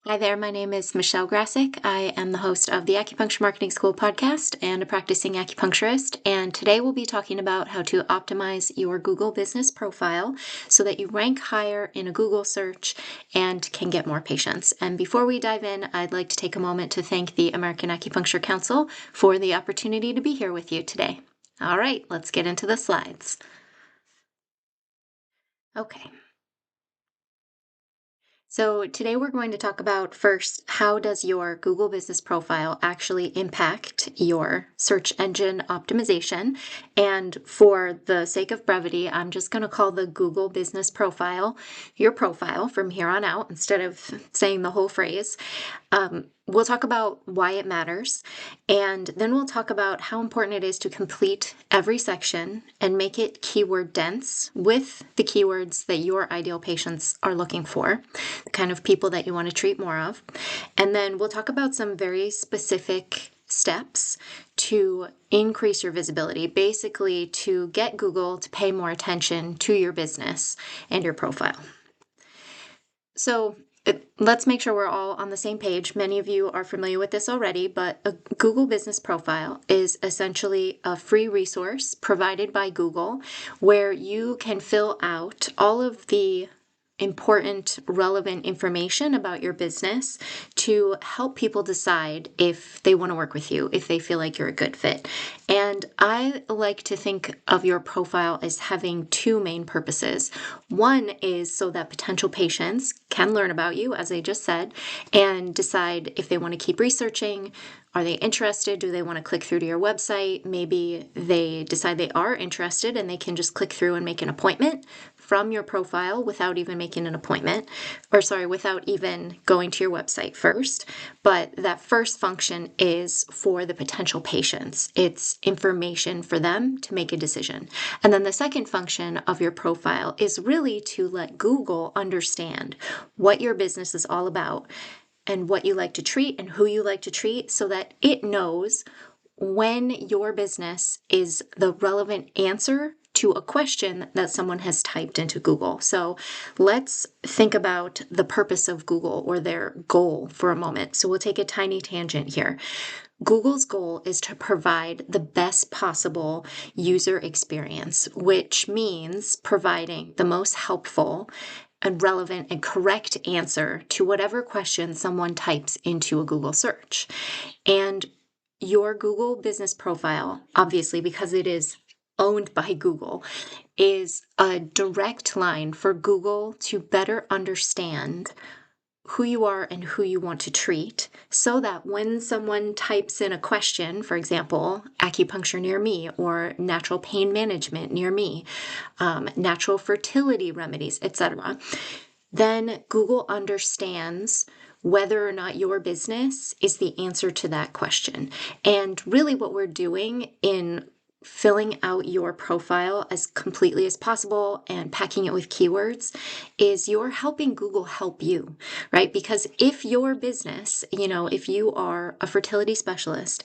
Hi there, my name is Michelle Grassick. I am the host of the Acupuncture Marketing School podcast and a practicing acupuncturist. And today we'll be talking about how to optimize your Google business profile so that you rank higher in a Google search and can get more patients. And before we dive in, I'd like to take a moment to thank the American Acupuncture Council for the opportunity to be here with you today. All right, let's get into the slides. Okay. So today we're going to talk about first, how does your Google business profile actually impact your search engine optimization? And for the sake of brevity, I'm just going to call the Google business profile your profile from here on out instead of saying the whole phrase. We'll talk about why it matters, and then we'll talk about how important it is to complete every section and make it keyword dense with the keywords that your ideal patients are looking for, the kind of people that you want to treat more of. And then we'll talk about some very specific steps to increase your visibility, basically to get Google to pay more attention to your business and your profile. So let's make sure we're all on the same page. Many of you are familiar with this already, but a Google business profile is essentially a free resource provided by Google where you can fill out all of the important, relevant information about your business to help people decide if they want to work with you, if they feel like you're a good fit. And I like to think of your profile as having two main purposes. One is so that potential patients can learn about you, as I just said, and decide if they want to keep researching. Are they interested? Do they want to click through to your website? Maybe they decide they are interested and they can just click through and make an appointment from your profile without even making an appointment, without even going to your website first. But that first function is for the potential patients. It's information for them to make a decision. And then the second function of your profile is really to let Google understand what your business is all about and what you like to treat and who you like to treat so that it knows when your business is the relevant answer to a question that someone has typed into Google. So let's think about the purpose of Google or their goal for a moment. So we'll take a tiny tangent here. Google's goal is to provide the best possible user experience, which means providing the most helpful and relevant and correct answer to whatever question someone types into a Google search. And your Google business profile, obviously, because it is owned by Google, is a direct line for Google to better understand who you are and who you want to treat so that when someone types in a question, for example, acupuncture near me or natural pain management near me, natural fertility remedies, etc., then Google understands whether or not your business is the answer to that question. And really what we're doing in filling out your profile as completely as possible and packing it with keywords is you're helping Google help you, right? Because if your business, if you are a fertility specialist,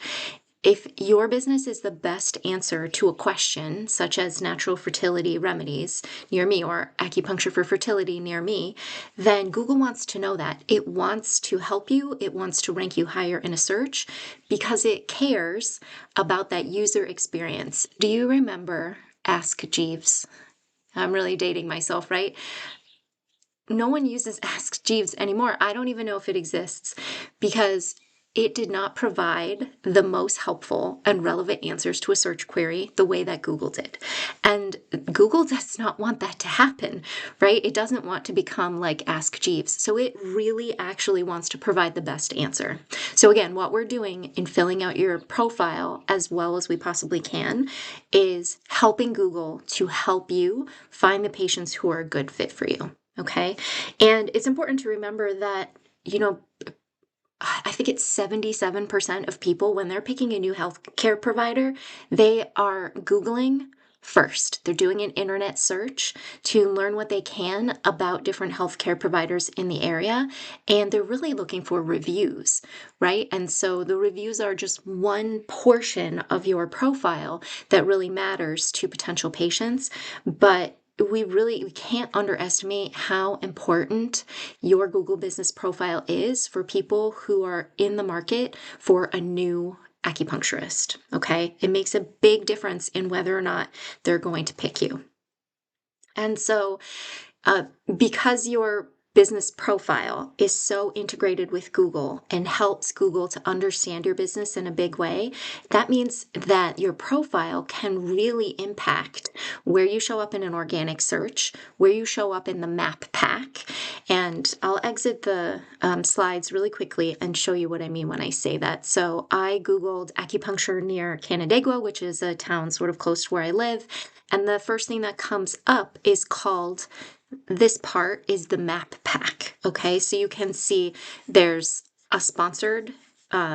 if your business is the best answer to a question, such as natural fertility remedies near me or acupuncture for fertility near me, then Google wants to know that. It wants to help you. It wants to rank you higher in a search because it cares about that user experience. Do you remember Ask Jeeves? I'm really dating myself, right? No one uses Ask Jeeves anymore. I don't even know if it exists because it did not provide the most helpful and relevant answers to a search query the way that Google did. And Google does not want that to happen, right? It doesn't want to become like Ask Jeeves. So it really actually wants to provide the best answer. So again, what we're doing in filling out your profile as well as we possibly can is helping Google to help you find the patients who are a good fit for you. Okay. And it's important to remember that, I think it's 77% of people, when they're picking a new healthcare provider, they are Googling first. They're doing an internet search to learn what they can about different healthcare providers in the area. And they're really looking for reviews, right? And so the reviews are just one portion of your profile that really matters to potential patients. But we can't underestimate how important your Google Business Profile is for people who are in the market for a new acupuncturist. Okay. It makes a big difference in whether or not they're going to pick you. And so, because your business profile is so integrated with Google and helps Google to understand your business in a big way, that means that your profile can really impact where you show up in an organic search, where you show up in the map pack. And I'll exit the slides really quickly and show you what I mean when I say that. So I Googled acupuncture near Canandaigua, which is a town sort of close to where I live. And the first thing that comes up is called, this part is the map pack. Okay, so you can see there's a sponsored,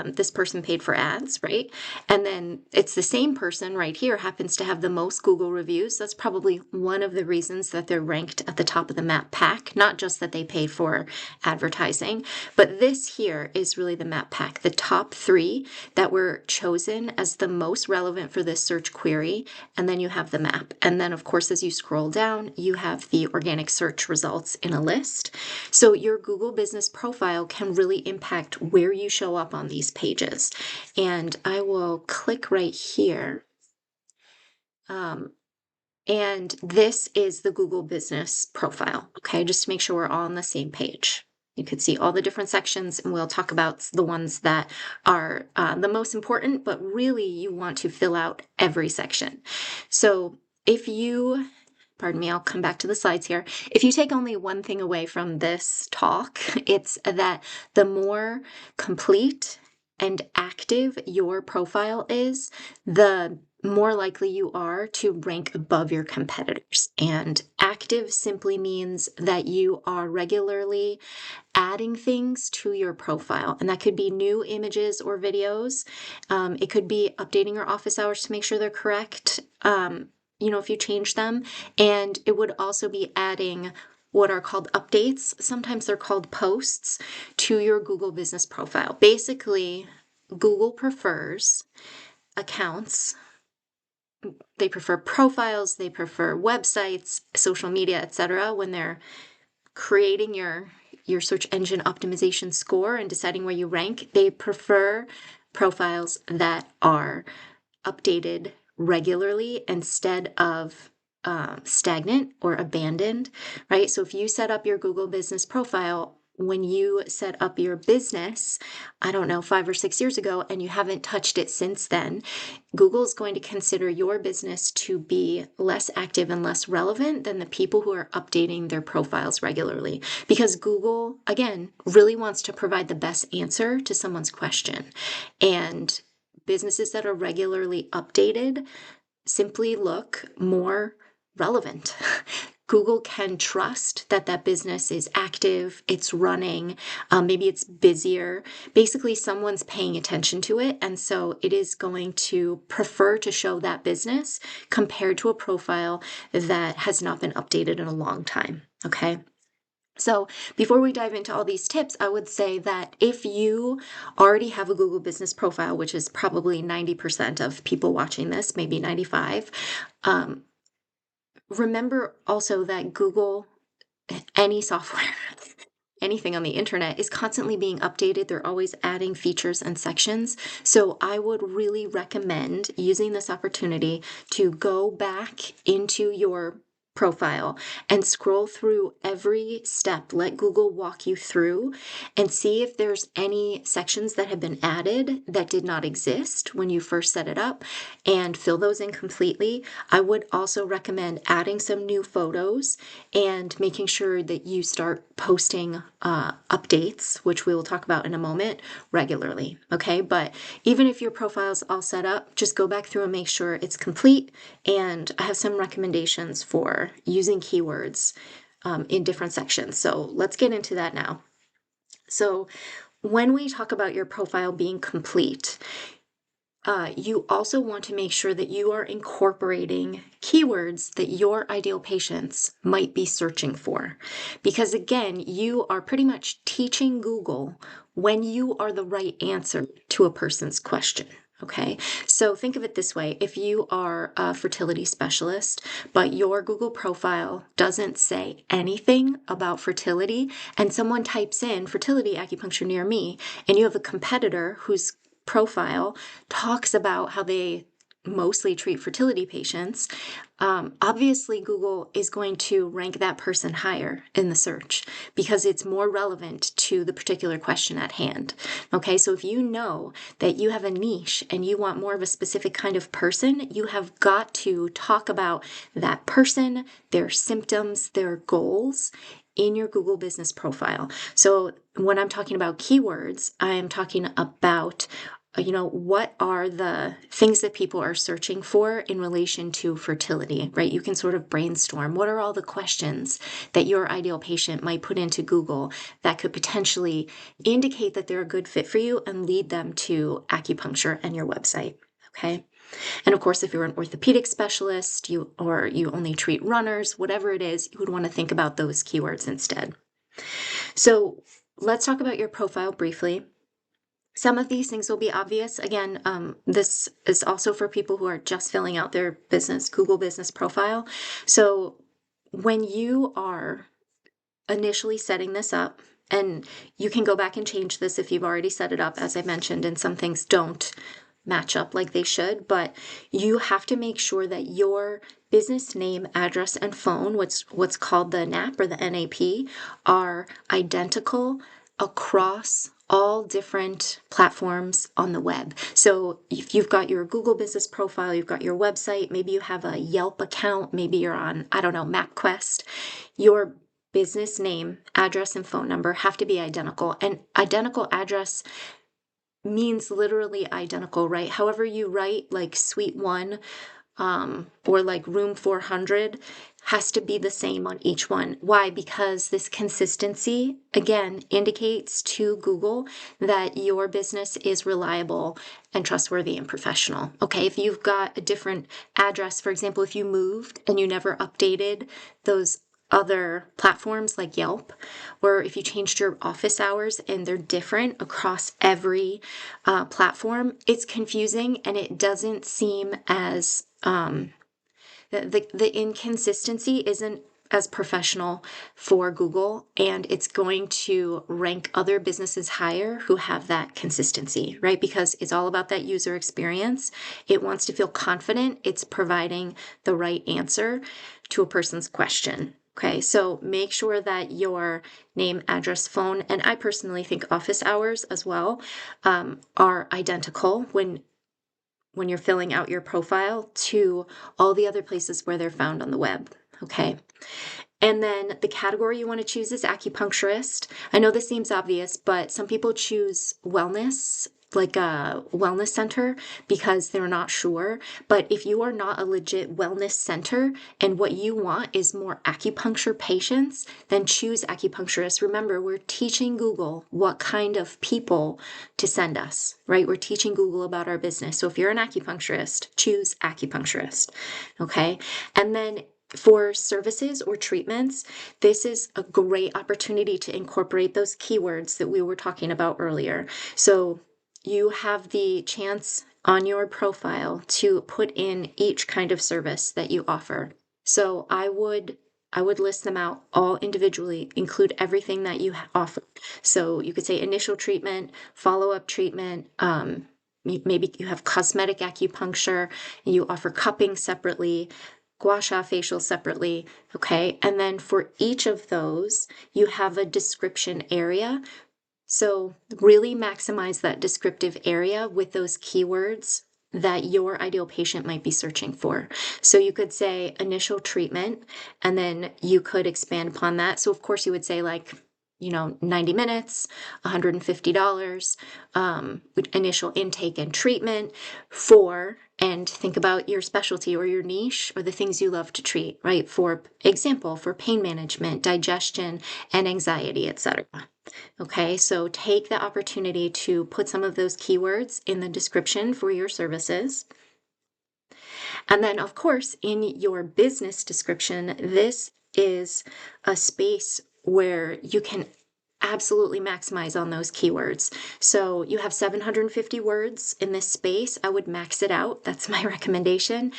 this person paid for ads, right? And then it's the same person right here happens to have the most Google reviews. That's probably one of the reasons that they're ranked at the top of the map pack, not just that they paid for advertising, but this here is really the map pack, the top 3 that were chosen as the most relevant for this search query. And then you have the map. And then of course, as you scroll down, you have the organic search results in a list. So your Google Business Profile can really impact where you show up on these pages. And I will click right here. And this is the Google Business Profile, okay? Just to make sure we're all on the same page. You could see all the different sections, and we'll talk about the ones that are the most important, but really you want to fill out every section. So if you, pardon me, I'll come back to the slides here. If you take only one thing away from this talk, it's that the more complete and active your profile is, the more likely you are to rank above your competitors. And active simply means that you are regularly adding things to your profile. And that could be new images or videos. It could be updating your office hours to make sure they're correct, if you change them. And it would also be adding what are called updates. Sometimes they're called posts to your Google Business Profile. Basically, Google prefers accounts. They prefer profiles, they prefer websites, social media, etc. when they're creating your search engine optimization score and deciding where you rank. They prefer profiles that are updated regularly instead of stagnant or abandoned, right? So if you set up your Google Business Profile when you set up your business, I don't know, 5 or 6 years ago, and you haven't touched it since then, Google is going to consider your business to be less active and less relevant than the people who are updating their profiles regularly. Because Google, again, really wants to provide the best answer to someone's question. And businesses that are regularly updated simply look more relevant. Google can trust that that business is active, it's running, maybe it's busier. Basically, someone's paying attention to it, and so it is going to prefer to show that business compared to a profile that has not been updated in a long time, okay? So before we dive into all these tips, I would say that if you already have a Google Business Profile, which is probably 90% of people watching this, maybe 95, remember also that Google, any software, anything on the internet is constantly being updated. They're always adding features and sections. So I would really recommend using this opportunity to go back into your profile and scroll through every step. Let Google walk you through and see if there's any sections that have been added that did not exist when you first set it up, and fill those in completely. I would also recommend adding some new photos and making sure that you start posting updates, which we will talk about in a moment, regularly. Okay, but even if your profile is all set up, just go back through and make sure it's complete. And I have some recommendations for using keywords in different sections. So let's get into that now. So when we talk about your profile being complete, you also want to make sure that you are incorporating keywords that your ideal patients might be searching for. Because again, you are pretty much teaching Google when you are the right answer to a person's question. Okay, so think of it this way. If you are a fertility specialist, but your Google profile doesn't say anything about fertility, and someone types in fertility acupuncture near me, and you have a competitor whose profile talks about how they mostly treat fertility patients, obviously Google is going to rank that person higher in the search because it's more relevant to the particular question at hand. Okay, so if you know that you have a niche and you want more of a specific kind of person, you have got to talk about that person, their symptoms, their goals in your Google business profile. So when I'm talking about keywords, I am talking about what are the things that people are searching for in relation to fertility, right? You can sort of brainstorm. What are all the questions that your ideal patient might put into Google that could potentially indicate that they're a good fit for you and lead them to acupuncture and your website, okay? And of course, if you're an orthopedic specialist, you only treat runners, whatever it is, you would want to think about those keywords instead. So let's talk about your profile briefly. Some of these things will be obvious. Again, this is also for people who are just filling out their Google business profile. So when you are initially setting this up, and you can go back and change this if you've already set it up, as I mentioned, and some things don't match up like they should, but you have to make sure that your business name, address, and phone, what's called the NAP or the NAP, are identical across all different platforms on the web. So if you've got your Google business profile, you've got your website, maybe you have a Yelp account, maybe you're on, I don't know, MapQuest, your business name, address, and phone number have to be identical. And identical address means literally identical, right? However you write like Suite 1 or like Room 400 has to be the same on each one. Why? Because this consistency, again, indicates to Google that your business is reliable and trustworthy and professional. Okay, if you've got a different address, for example, if you moved and you never updated those other platforms like Yelp, or if you changed your office hours and they're different across every platform, it's confusing and it doesn't seem as the inconsistency isn't as professional for Google, and it's going to rank other businesses higher who have that consistency, right? Because it's all about that user experience. It wants to feel confident it's providing the right answer to a person's question. Okay, so make sure that your name, address, phone, and I personally think office hours as well, are identical when you're filling out your profile to all the other places where they're found on the web. Okay. And then the category you want to choose is acupuncturist. I know this seems obvious, but some people choose wellness, like a wellness center, because they're not sure. But if you are not a legit wellness center and what you want is more acupuncture patients, then choose acupuncturist. Remember, we're teaching Google what kind of people to send us, right? We're teaching Google about our business. So if you're an acupuncturist, choose acupuncturist. Okay. And then for services or treatments, this is a great opportunity to incorporate those keywords that we were talking about earlier. So you have the chance on your profile to put in each kind of service that you offer. So I would list them out all individually, include everything that you offer. So you could say initial treatment, follow-up treatment, maybe you have cosmetic acupuncture, and you offer cupping separately, gua sha facial separately, okay? And then for each of those, you have a description area. So really maximize that descriptive area with those keywords that your ideal patient might be searching for. So you could say initial treatment, and then you could expand upon that. So of course you would say 90 minutes, $150, initial intake and treatment and think about your specialty or your niche or the things you love to treat, right? For example, for pain management, digestion, and anxiety, etc. Okay, so take the opportunity to put some of those keywords in the description for your services. And then, of course, in your business description, this is a space where you can absolutely maximize on those keywords. So you have 750 words in this space. I would max it out. That's my recommendation.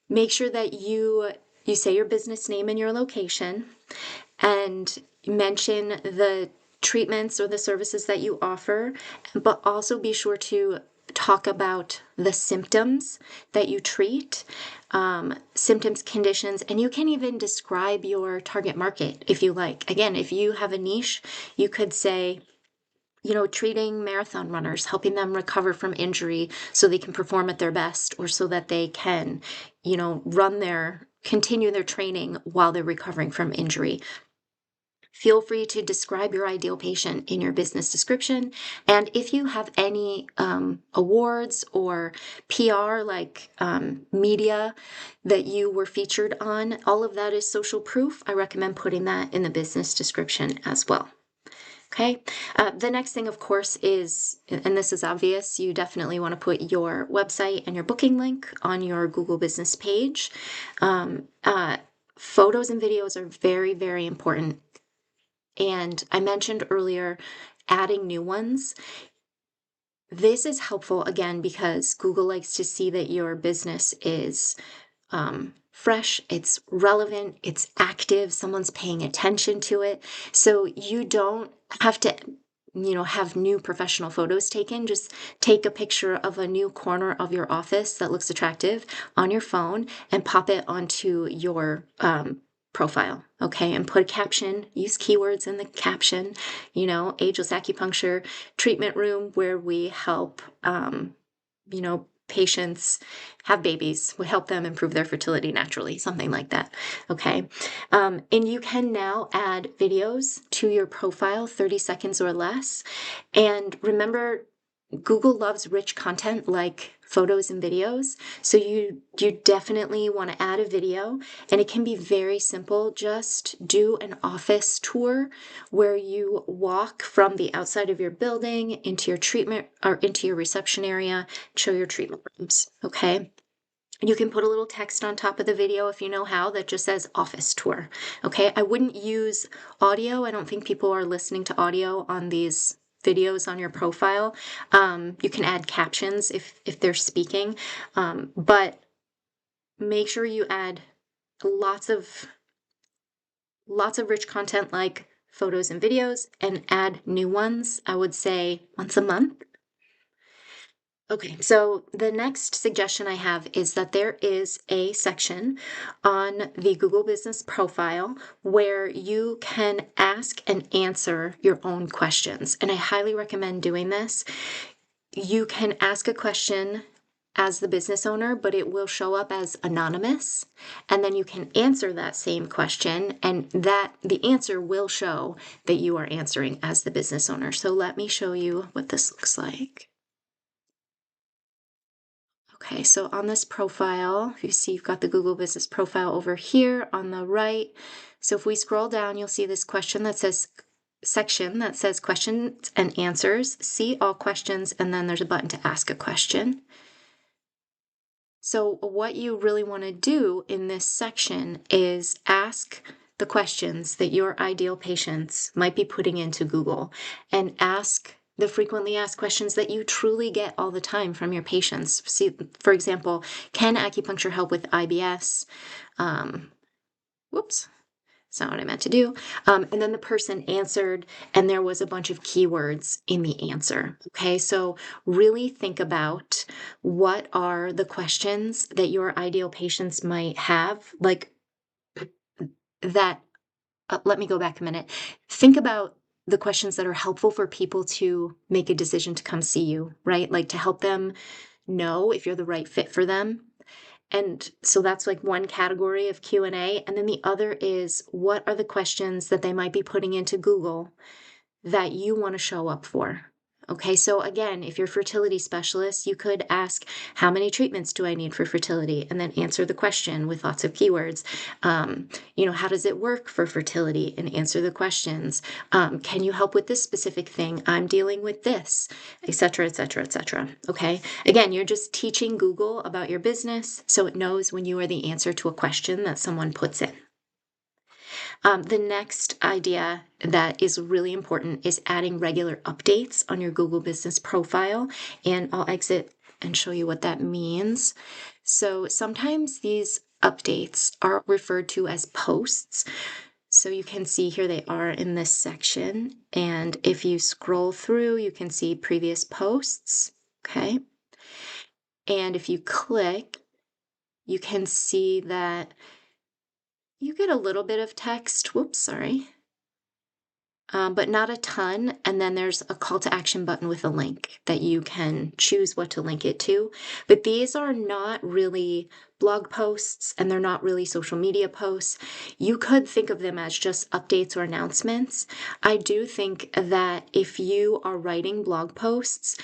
Make sure that you say your business name and your location, and mention the treatments or the services that you offer, but also be sure to talk about the symptoms that you treat, symptoms, conditions, and you can even describe your target market if you like. Again, if you have a niche, you could say, treating marathon runners, helping them recover from injury so they can perform at their best, or so that they can, continue their training while they're recovering from injury. Feel free to describe your ideal patient in your business description. And if you have any awards or PR, like media that you were featured on, all of that is social proof. I recommend putting that in the business description as well. Okay. The next thing, of course, is, and this is obvious, you definitely want to put your website and your booking link on your Google business page. Photos and videos are very, very important. And I mentioned earlier adding new ones. This is helpful, again, because Google likes to see that your business is fresh, it's relevant, it's active, someone's paying attention to it. So you don't have to, have new professional photos taken. Just take a picture of a new corner of your office that looks attractive on your phone and pop it onto your profile, okay? And put a caption, use keywords in the caption, ageless acupuncture treatment room where we help, patients have babies. We help them improve their fertility naturally, something like that, okay? And you can now add videos to your profile, 30 seconds or less. And remember, Google loves rich content like photos and videos. So you definitely want to add a video, and it can be very simple. Just do an office tour where you walk from the outside of your building into your treatment or into your reception area, show your treatment rooms. Okay. You can put a little text on top of the video if you know how, that just says office tour. Okay. I wouldn't use audio. I don't think people are listening to audio on these videos on your profile. You can add captions if they're speaking, but make sure you add lots of rich content like photos and videos, and add new ones. I would say once a month. Okay, so the next suggestion I have is that there is a section on the Google Business Profile where you can ask and answer your own questions. And I highly recommend doing this. You can ask a question as the business owner, but it will show up as anonymous. And then you can answer that same question, and that the answer will show that you are answering as the business owner. So let me show you what this looks like. Okay, so on this profile, you see you've got the Google Business Profile over here on the right. So if we scroll down, you'll see this question that says section that says questions and answers. See all questions, and then there's a button to ask a question. So what you really want to do in this section is ask the questions that your ideal patients might be putting into Google, and ask the frequently asked questions that you truly get all the time from your patients. See, for example, can acupuncture help with IBS? Whoops. That's not what I meant to do. And then the person answered, and there was a bunch of keywords in the answer. Okay, so really think about what are the questions that your ideal patients might have, like that. Let me go back a minute. Think about the questions that are helpful for people to make a decision to come see you, right? Like to help them know if you're the right fit for them. And so that's like one category of Q&A. And then the other is, what are the questions that they might be putting into Google that you want to show up for? Okay, so again, if you're a fertility specialist, you could ask, how many treatments do I need for fertility? And then answer the question with lots of keywords. How does it work for fertility? And answer the questions. Can you help with this specific thing? I'm dealing with this, etc., etc., etc. Okay, again, you're just teaching Google about your business so it knows when you are the answer to a question that someone puts in. The next idea that is really important is adding regular updates on your Google Business profile. And I'll exit and show you what that means. So sometimes these updates are referred to as posts. So you can see here they are in this section. And if you scroll through, you can see previous posts. Okay. And if you click, you can see that you get a little bit of text. Whoops, sorry. But not a ton. And then there's a call to action button with a link that you can choose what to link it to. But these are not really blog posts and they're not really social media posts. You could think of them as just updates or announcements. I do think that if you are writing blog posts,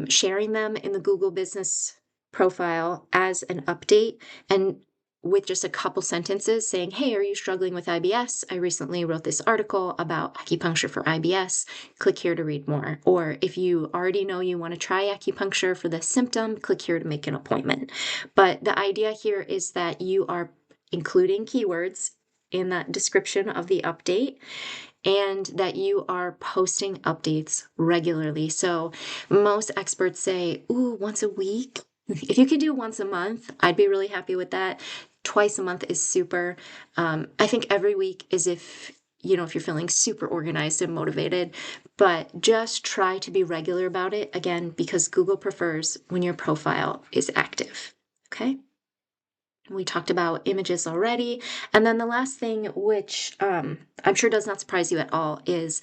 sharing them in the Google Business profile as an update and with just a couple sentences saying, hey, are you struggling with IBS? I recently wrote this article about acupuncture for IBS. Click here to read more. Or if you already know you want to try acupuncture for this symptom, click here to make an appointment. But the idea here is that you are including keywords in that description of the update and that you are posting updates regularly. So most experts say, ooh, once a week. If you could do once a month, I'd be really happy with that. Twice a month is super. I think every week is if you're feeling super organized and motivated, but just try to be regular about it, again, because Google prefers when your profile is active, okay? We talked about images already. And then the last thing, which I'm sure does not surprise you at all, is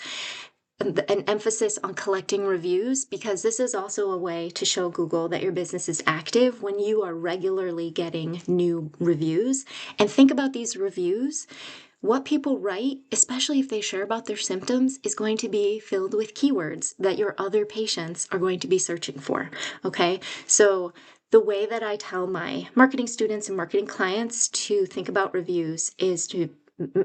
an emphasis on collecting reviews, because this is also a way to show Google that your business is active when you are regularly getting new reviews. And think about these reviews. What people write, especially if they share about their symptoms, is going to be filled with keywords that your other patients are going to be searching for. Okay, so the way that I tell my marketing students and marketing clients to think about reviews is to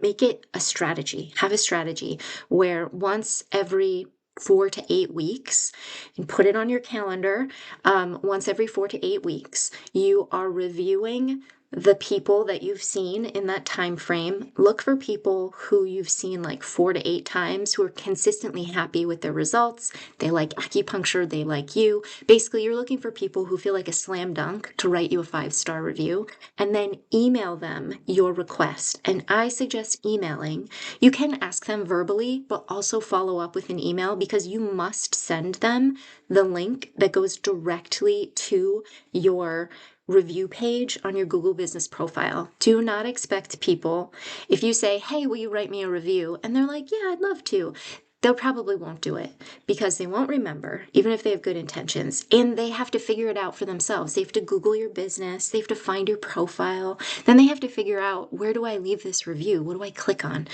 make it a strategy. Have a strategy where once every 4 to 8 weeks, and put it on your calendar, once every 4 to 8 weeks, you are reviewing the people that you've seen in that time frame. Look for people who you've seen like 4 to 8 times who are consistently happy with their results. They like acupuncture, they like you. Basically, you're looking for people who feel like a slam dunk to write you a 5-star review, and then email them your request. And I suggest emailing. You can ask them verbally, but also follow up with an email, because you must send them the link that goes directly to your review page on your Google Business profile. Do not expect people, if you say, hey, will you write me a review? And they're like, yeah, I'd love to. They'll probably won't do it because they won't remember, even if they have good intentions. And they have to figure it out for themselves. They have to Google your business. They have to find your profile. Then they have to figure out, where do I leave this review? What do I click on?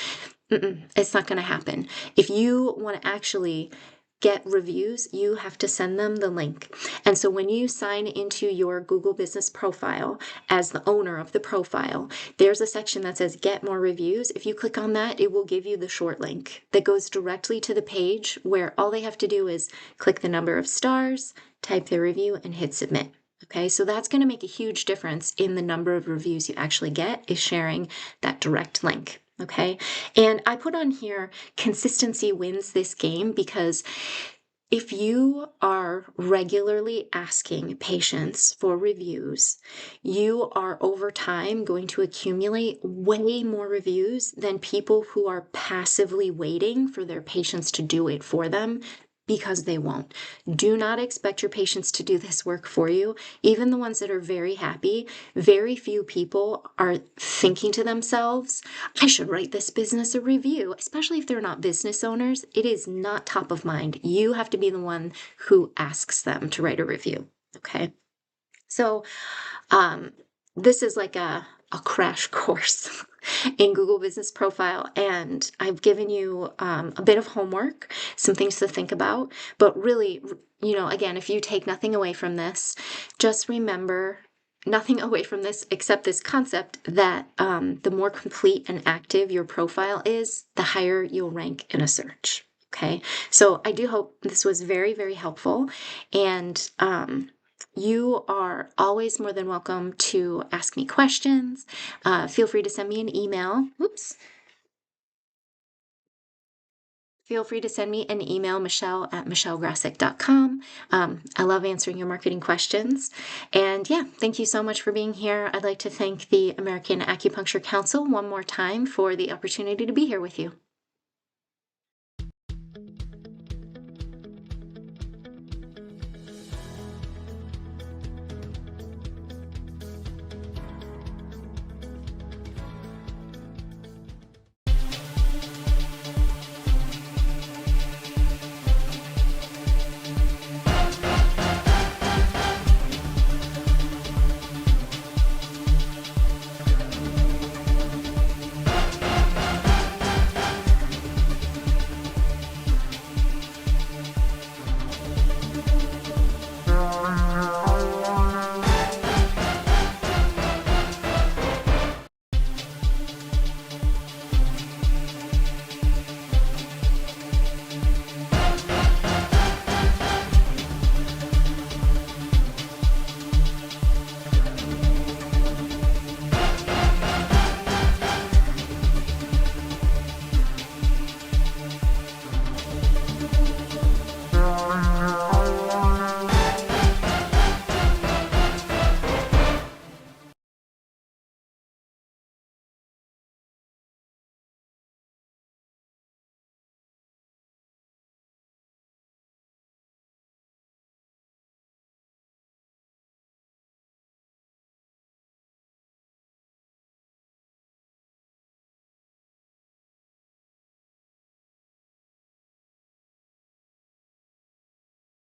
It's not going to happen. If you want to actually get reviews, you have to send them the link. And so when you sign into your Google Business profile as the owner of the profile, there's a section that says get more reviews. If you click on that, it will give you the short link that goes directly to the page where all they have to do is click the number of stars, type their review, and hit submit. Okay, so that's going to make a huge difference in the number of reviews you actually get, is sharing that direct link. Okay, and I put on here consistency wins this game, because if you are regularly asking patients for reviews, you are over time going to accumulate way more reviews than people who are passively waiting for their patients to do it for them, because they won't. Do not expect your patients to do this work for you. Even the ones that are very happy, very few people are thinking to themselves, I should write this business a review, especially if they're not business owners. It is not top of mind. You have to be the one who asks them to write a review. Okay. So, this is like a crash course in Google Business Profile, and I've given you a bit of homework, some things to think about. But really, again, if you take nothing away from this, just remember nothing away from this except this concept that the more complete and active your profile is, the higher you'll rank in a search. Okay, so I do hope this was very, very helpful, and you are always more than welcome to ask me questions. Feel free to send me an email. Oops. feel free to send me an email, michelle@michellegrassick.com. I love answering your marketing questions. And yeah, thank you so much for being here. I'd like to thank the American Acupuncture Council one more time for the opportunity to be here with you.